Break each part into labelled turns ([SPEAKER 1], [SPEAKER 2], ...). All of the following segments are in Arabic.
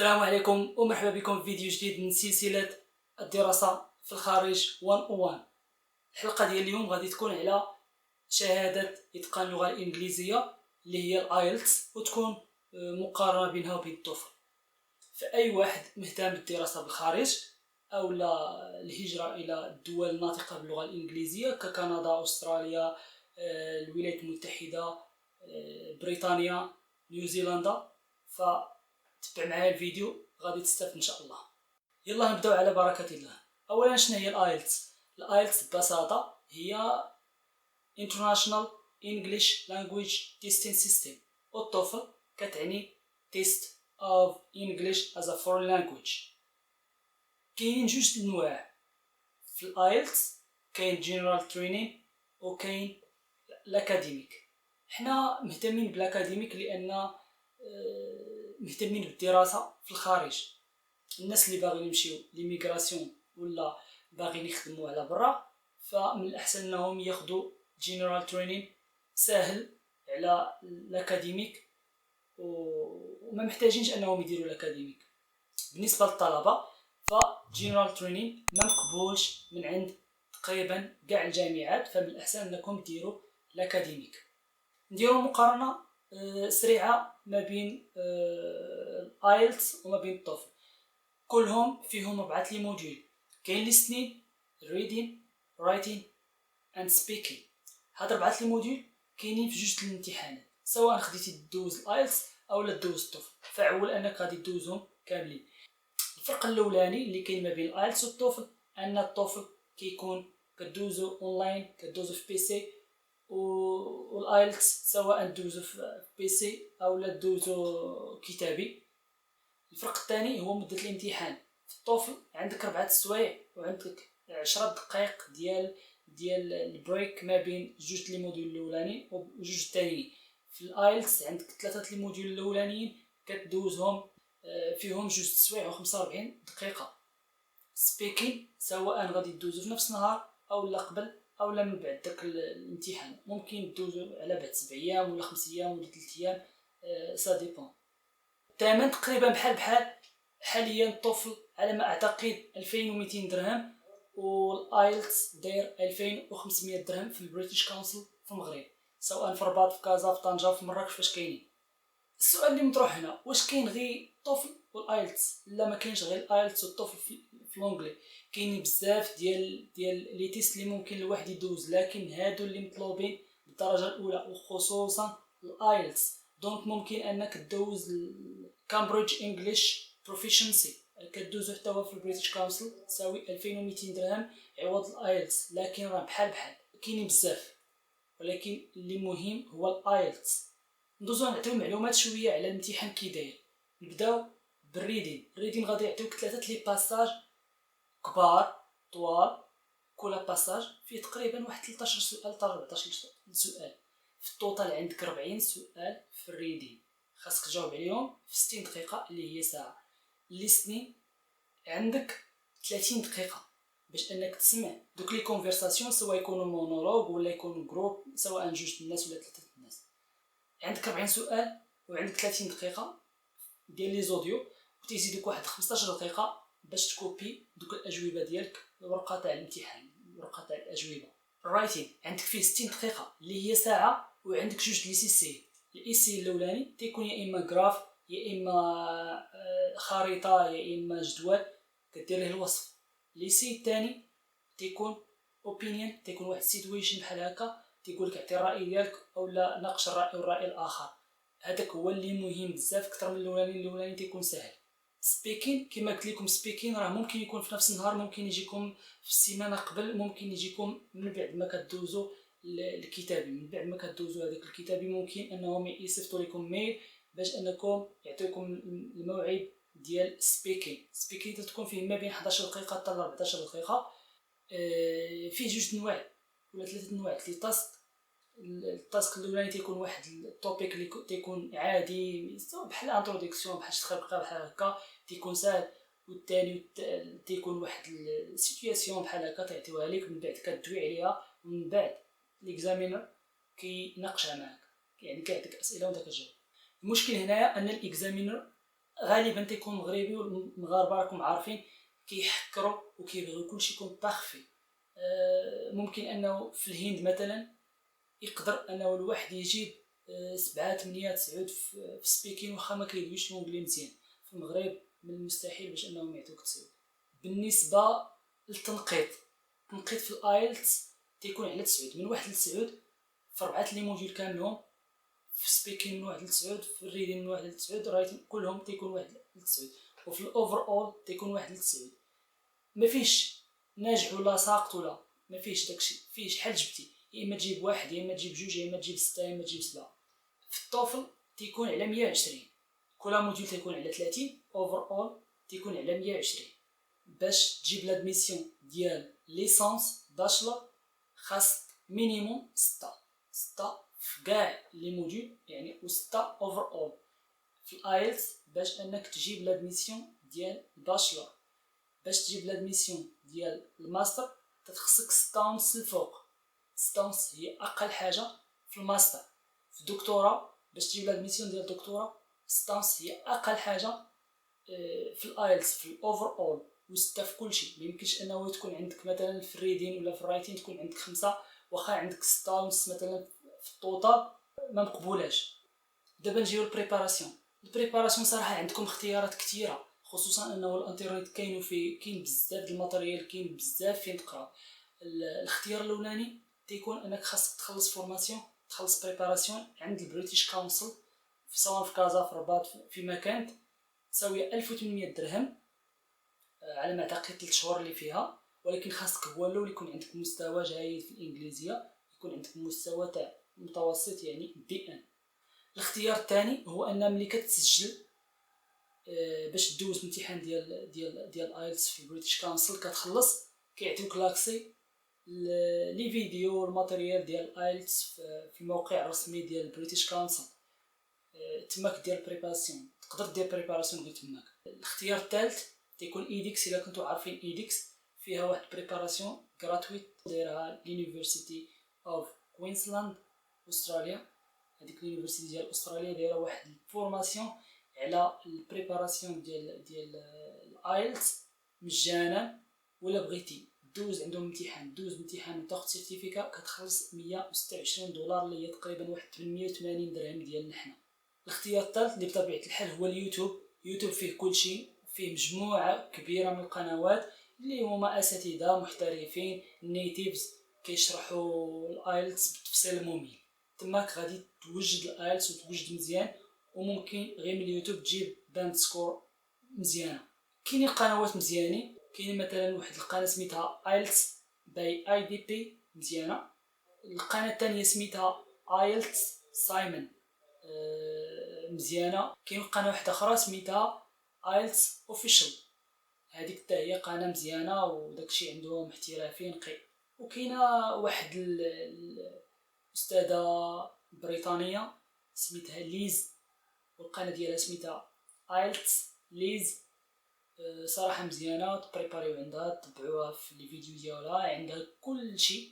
[SPEAKER 1] السلام عليكم ومرحبا بكم في فيديو جديد من سلسلة الدراسة في الخارج 101. الحلقة ديال اليوم غادي تكون على شهادة إتقان اللغة الإنجليزية اللي هي الآيلتس، وتكون مقارنة بينها وبين التوفل. فأي واحد مهتم بالدراسة بالخارج أو الهجرة إلى الدول الناطقة باللغة الإنجليزية ككندا، أستراليا، الولايات المتحدة، بريطانيا، نيوزيلندا، تبع معايا الفيديو غادي تستافد ان شاء الله. يلا نبداو على بركه الله. اولا شنو هي الايلتس؟ الايلتس ببساطه هي International English Language Testing System، والتوفل كتعني Test of English as a Foreign Language. كاينين جوج انواع في الايلتس، كاين General Training وكاين الاكاديميك. حنا مهتمين بالاكاديميك لان مهتمين بالدراسه في الخارج. الناس اللي باغيين يمشيو ليميغراسيون ولا باغيين يخدموا على برا، فمن الاحسن انهم ياخذوا جينيرال ترينين ساهل على الاكاديميك، وما محتاجينش انهم يديروا الاكاديميك. بالنسبه للطلبه فجينيرال ترينين ما مقبولش من عند تقريبا كاع الجامعات، فمن الاحسن انكم ديروا الاكاديميك. نديروا مقارنه سريعه ما بين الايلتس وما بين التوفل. كلهم فيهم 4 لي موديول، كاين listening، reading، writing and speaking. هاد 4 لي موديول كاينين في جوج الامتحانات، سواء خديتي دوز الايلتس او لا دوز التوفل، فعول انك غادي دوزهم كاملين. الفرق الاولاني اللي كاين ما بين الايلتس والتوفل ان التوفل كيكون كدوزو اونلاين، كدوزو في بيسي، والايلتس سواء دوزو في بيسي او لا دوزو كتابي. الفرق الثاني هو مدة الامتحان. في التوفل عندك 4 سوايع وعندك 10 دقائق ديال البريك ما بين جوج لي موديول الاولاني وجوج الثانيين. في الايلتس عندك 3 لي موديول الاولانيين كتدوزهم فيهم جوج سوايع و45 دقيقة. سبيكين سواء غادي دوزو في نفس النهار او لا قبل او لا من بعد داك الامتحان، ممكن دوزو على بعد 7 ايام ولا 5 ايام ولا 3 ايام، سا ديبون. الثمن تقريبا بحال حاليا التوفل على ما اعتقد 2200 درهم، والايلتس داير 2500 درهم في البريتيش كونسل في المغرب، سواء في الرباط، في كازا، في طنجة، في مراكش، فاش كاينين. السؤال اللي مطروح هنا، واش كاين غير التوفل والايلتس؟ لا، ما كاينش غير الايلتس والتوفل في لونجلي. كاينين بزاف ديال لي تيست اللي ممكن الواحد يدوز، لكن هادو اللي مطلوبين بالدرجه الاولى وخصوصا الايلتس. دونك ممكن انك تدوز كامبريدج انجليش بروفيشنسي، كدوزو حتى هو في البريتيش كونسل، تساوي 2200 درهم عوض الايلتس. لكن راه بحال كاينين بزاف، ولكن اللي مهم هو الايلتس. ندوزو نعطيو معلومات شويه على الامتحان كي داير. نبداو بالريدين غادي يعطيوك 3 لي باساج كبار طوال، كل باساج فيه تقريبا واحد 13 سؤال حتى 14 سؤال. في التوتال عندك 40 سؤال في الريدين، خاصك تجاوب عليهم في 60 دقيقه اللي هي ساعه. الليسنين عندك 30 دقيقه باش انك تسمع دوك لي كونفرساسيون، سواء يكونوا مونولوج ولا يكونوا جروب، سواء جوج الناس ولا 3 الناس. عندك 40 سؤال وعندك 30 دقيقه ديال لي زوديو، وتيزيدوك واحد 15 دقيقه باش تكوبي دوك الاجوبه ديالك، الورقه تاع الامتحان، الورقه تاع الاجوبه. الرايتين عندك فيه 60 دقيقه اللي هي ساعه، وعندك جوج لي سي. الايسي الاولاني تيكون يا اما غراف يا اما خريطه يا اما جدول كدير له الوصف. الايسي الثاني تيكون اوبينيون، تيكون واحد سيتويشن بحال هكا، تيقول لك اعطي الراي ديالك او لا ناقش الراي والراي الاخر. هذاك هو اللي مهم بزاف اكثر من الاولاني تيكون سهل. سبيكين كما قلت لكم، سبيكين راه ممكن يكون في نفس النهار، ممكن يجيكم في السيمانه قبل، ممكن يجيكم من بعد ما كدوزو الكتابي. من بعد ما كدوزو هذاك الكتابي ممكن انهم يصيفطوا لكم ميل باش انكم يعطيوكم الموعد ديال سبيكين تكون فيه ما بين 11 دقيقه حتى 14 دقيقه. فيه جوج انواع ولا 3 انواع لي تاسك. التاسك الاولاني تيكون واحد التوبيك اللي تيكون عادي بحال انتروداكسيون، بحال شي تخربقه بحال هكا، تيكون ساهل. والثاني تيكون واحد السيتوياسيون بحال هكا تعطيوها لك، من بعد كدوي عليها، ومن بعد ليكزامينر كيناقشها معاك، يعني كيعطيك اسئله وانت كتجاوب. المشكل هنايا ان الاكزامينر غالبا تيكون مغربي، والمغاربه راكم عارفين كيحكروا وكيبغيو كلشي يكون بارفي. ممكن انه في الهند مثلا يقدر انه الواحد يجيب 7 8 9 في سبيكين واخا ما كيدويش لونجلي مزيان. في المغرب من المستحيل باش انهم يعطوك 9. بالنسبه للتنقيط، التنقيط في الايلتس تيكون على 9 من 1 ل 9 في 4 لي موديول كاملهم. في سبيكين من 1 ل 9، في الريدين من 1 ل 9، رايتين كلهم تيكون 1 ل 9، وفي الاوفر اول تيكون 1 ل 9. مفيش ناجح ولا ساقط ولا مفيش داكشي، فيه شحال جبتي، يا اما تجيب 1 يا اما تجيب 2 يا اما تجيب 6 يا اما تجيب 7. في الطوفل تيكون على 120، كل موديول تيكون على 30، اوفر اول تيكون على 120. باش تجيب لادميسيون ديال ليسانس باشلر خاصك مينيموم 6 في كاع لي موديول يعني، و6 اوفر اول. في الايلتس باش انك تجيب لادميسيون ديال الباشلر، باش تجيب لادميسيون ديال الماستر تخصك 6.5 الفوق. 6.5 هي اقل حاجه في الماستر. في الدكتوراه باش تجيب لادميسيون ديال الدكتوراه 6.5 هي اقل حاجه. في الايلتس في الاوفر اول و6 في كلشي. ما يمكنش انه تكون عندك مثلا في الريدين ولا في الرايتين تكون عندك 5 واخا عندك 6.5 مثلا في الطوطال، ما مقبولاش. دابا نجيو البريباراسيون صراحه عندكم اختيارات كثيره، خصوصا انه الانترنت كاين بزاف د الماتيريال، كاين بزاف فين تقرا. الاختيار الاولاني تيكون انك خاصك تخلص فورماسيون، تخلص بريباراسيون عند البريتيش كونسل سواء في كازا في الرباط في مكان، تساوي 1800 درهم على ما اعتقد 3 شهور اللي فيها. ولكن خاصك هو الاول يكون عندك مستوى جيد في الانجليزيه، يكون عندك مستوى تاع متوسط يعني B1. الاختيار الثاني هو ان ملي كتسجل باش دوز الامتحان ديال ايلتس في البريتيش كونسل كتخلص، كيعطيوك لاكسي لي فيديو والماتيريال ديال ايلتس في الموقع الرسمي ديال البريتيش كونسل. تماك دير بريباراسيون، تقدر دير بريباراسيون غير تماك. الاختيار الثالث تيكون ايديكس. الا كنتو عارفين ايديكس فيها واحد بريباراسيون غراتويت دايرها لينيفرسيتي اوف كوينسلاند استراليا. هذيك اليونيفرسيتي ديال استراليا دايره واحد الفورماسيون على البريباراسيون ديال الايلتس مجانا. ولا بغيتي دوز عندهم امتحان وتاخذ سيرتيفيكا كتخلص $126 اللي هي تقريبا واحد 880 درهم ديالنا حنا. الاختيار الثالث اللي بطبيعه الحال هو اليوتيوب فيه كلشي، فيه مجموعه كبيره من القنوات اللي هما اساتذه محترفين نيتيفز كيشرحوا الايلتس بالتفصيل الممل. تماك غادي توجد الايلتس وتوجد مزيان، وممكن غير من اليوتيوب تجيب باند سكور مزيانه. كاينين قنوات مزيانين، كاين مثلا واحد القناه سميتها ايلتس باي IDP مزيانه. القناه الثانيه سميتها ايلتس سايمون مزيانه. كاين قناه واحده اخرى سميتها ايلتس اوفيشال، هذيك حتى هي قناه مزيانه وداكشي عندهم احترافي نقي. وكاينه واحد استاذه بريطانيه سميتها ليز، والقناه ديالها سميتها ايلتس ليز. صراحه مزيانه، تبريباريو عندها، تبعوها في لي فيديو ديالها، عندها كل شيء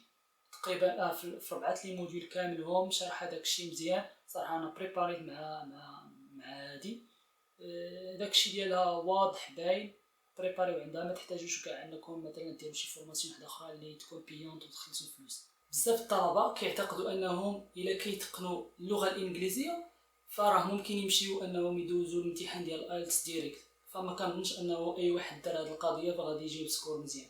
[SPEAKER 1] تقريبا في 4 لي موديول كاملهم شرح داكشي مزيان. صراحه انا بريباريت مع هادي داكشي ديالها واضح باين. بريباريو عندها، ما تحتاجوش كاع انكم مثلا ديروا شي فورماسيون واحده اخرى اللي تكون بيونط وتخلصوا الفلوس. بزاف الطلبه كيعتقدوا انهم الا كيتقنوا اللغه الانجليزيه فراه ممكن يمشيو انهم يدوزوا الامتحان ديال الايلتس ديريكت. فما كنظنش انه اي واحد دار هذه القضيه فغادي يجيب سكور مزيان.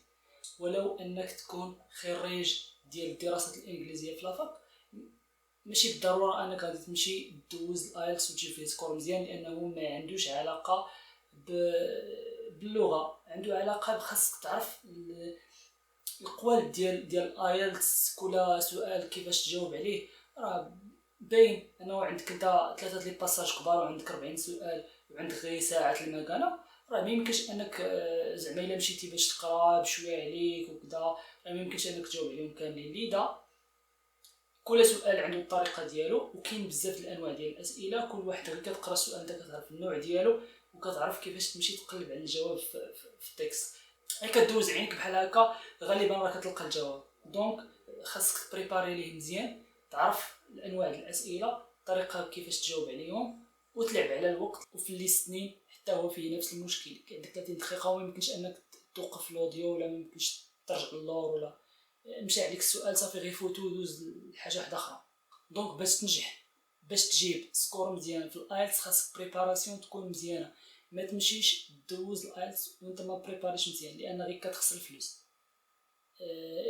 [SPEAKER 1] ولو انك تكون خريج ديال الدراسات الانجليزيه في لافاك، ماشي بالضروره انك غادي تمشي دوز الايلتس وتجيب فيه سكور مزيان، لانه ما عندوش علاقه باللغه، عنده علاقه بخاصك تعرف القوالب ديال الايلتس. كل سؤال كيفاش تجاوب عليه راه باين انه عندك انت 3 لي باساج كبار وعندك 40 سؤال وعندك غير ساعه المكانه. راه ما يمكنش انك زعما الا مشيتي باش تقرا بشويه عليك وكذا راه ما يمكنش انك تجاوب عليهم كاملين. لذا كل سؤال عنده الطريقه ديالو، وكاين بزاف الانواع ديال الاسئله. كل واحد غير كتقرا السؤال انت كتعرف النوع ديالو وكتعرف كيفاش تمشي تقلب على الجواب في التكست. غير كدوز عينك بحال هكا غالبا راه كتلقى الجواب. دونك خاصك تبريباري ليه مزيان، تعرف الانواع ديال الاسئله، الطريقه كيفاش تجاوب عليهم، وتلعب على الوقت وفي اللي سنين حتى هو فيه نفس المشكل. عندك 30 دقيقه وما يمكنش انك توقف الاوديو، ولا ما يمكنش ترجع للور، ولا مشى عليك السؤال صافي غير فوتو دوز لحاجه واحده اخرى. دونك باش تنجح، باش تجيب سكور مزيان في الايلتس، خاصك بريباراسيون تكون مزيانه. ما تمشيش دوز الايلتس وانت ما بريباريش مزيان، لان غير كتخسر الفلوس.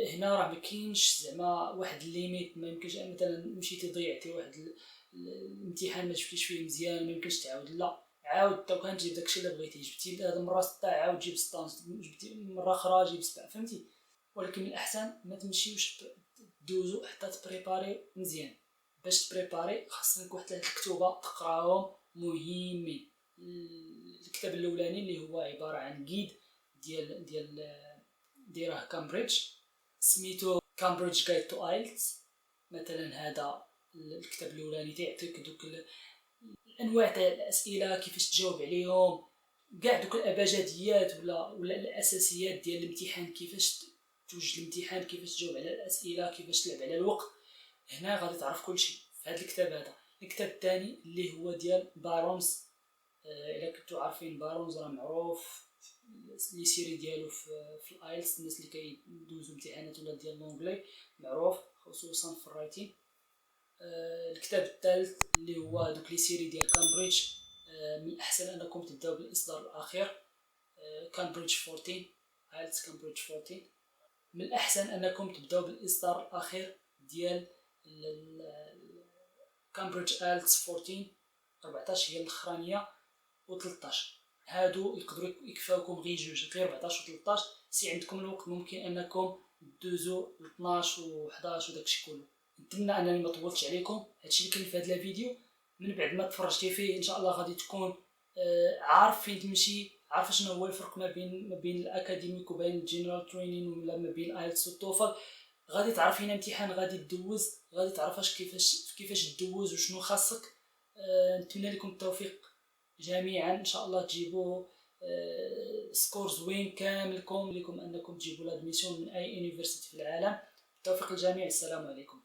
[SPEAKER 1] هنا راه ما كاينش زعما واحد الليميت، ما يمكنش مثلا مشيتي ضيعتي واحد الامتحان ما جبتيش فيه مزيان ما يمكنش تعاود. لا، عاود تو كان تجيب داكشي اللي بغيتي. جبتي هاد المره 6 عاود جيب 6، جبتي مره اخرى جيب 7، فهمتي؟ ولكن من الاحسن ما تمشيوش دوزو حتى تبريباري مزيان. باش تبريباري خاصك واحد 3 كتوبه تقراهم مهمين. الكتاب الاولاني اللي هو عباره عن جيد ديال كامبريدج، سميتو كامبريدج جايد تو ايلتس مثلا. هذا الكتاب الاولاني تيعطيك دوك الانواع تاع الاسئله كيفاش تجاوب عليهم، كاع دوك الابجديات ولا الاساسيات ديال الامتحان، كيفاش توجد الامتحان، كيفاش تجاوب على الاسئله، كيفاش تلعب على الوقت. هنا غادي تعرف كل شيء في هذا الكتاب. هذا الكتاب الثاني اللي هو ديال بارونز. الا كنتو عارفين بارونز راه معروف لي سيري ديالو في الايلتس، الناس اللي كيدوزو امتحانات ولا ديال لونجلي معروف خصوصا في الرايتين. الكتاب الثالث اللي هو دوك لي سيري ديال كامبريدج، من الاحسن انكم تبداو بالاصدار الاخير كامبريدج 14، ايلتس كامبريدج 14. من الاحسن انكم تبداو بالاصدار الاخير ديال كامبريدج ايلتس 14 هي الاخرانيه، و13. هادو يقدروا يكفاوكم غير جوج، غير 14 و13. سي عندكم الوقت ممكن انكم دوزو 12 و11 وداكشي كله. نتمنى انني ما طولتش عليكم. هادشي اللي كاين في هذا الفيديو. من بعد ما تفرجتي فيه ان شاء الله غادي تكون عارف فين تمشي، عارف شنو هو الفرق ما بين الاكاديميك وبين الجنرال ترينين، ولا ما بين الايلتس والتوفل. غادي تعرف فين امتحان غادي تدوز، غادي تعرف كيفاش تدوز وشنو خاصك. نتمنى لكم التوفيق جميعا، ان شاء الله تجيبوا سكور زوين كاملكم، لكم انكم تجيبوا لادميسيون من اي يونيفرسيتي في العالم. التوفيق للجميع. السلام عليكم.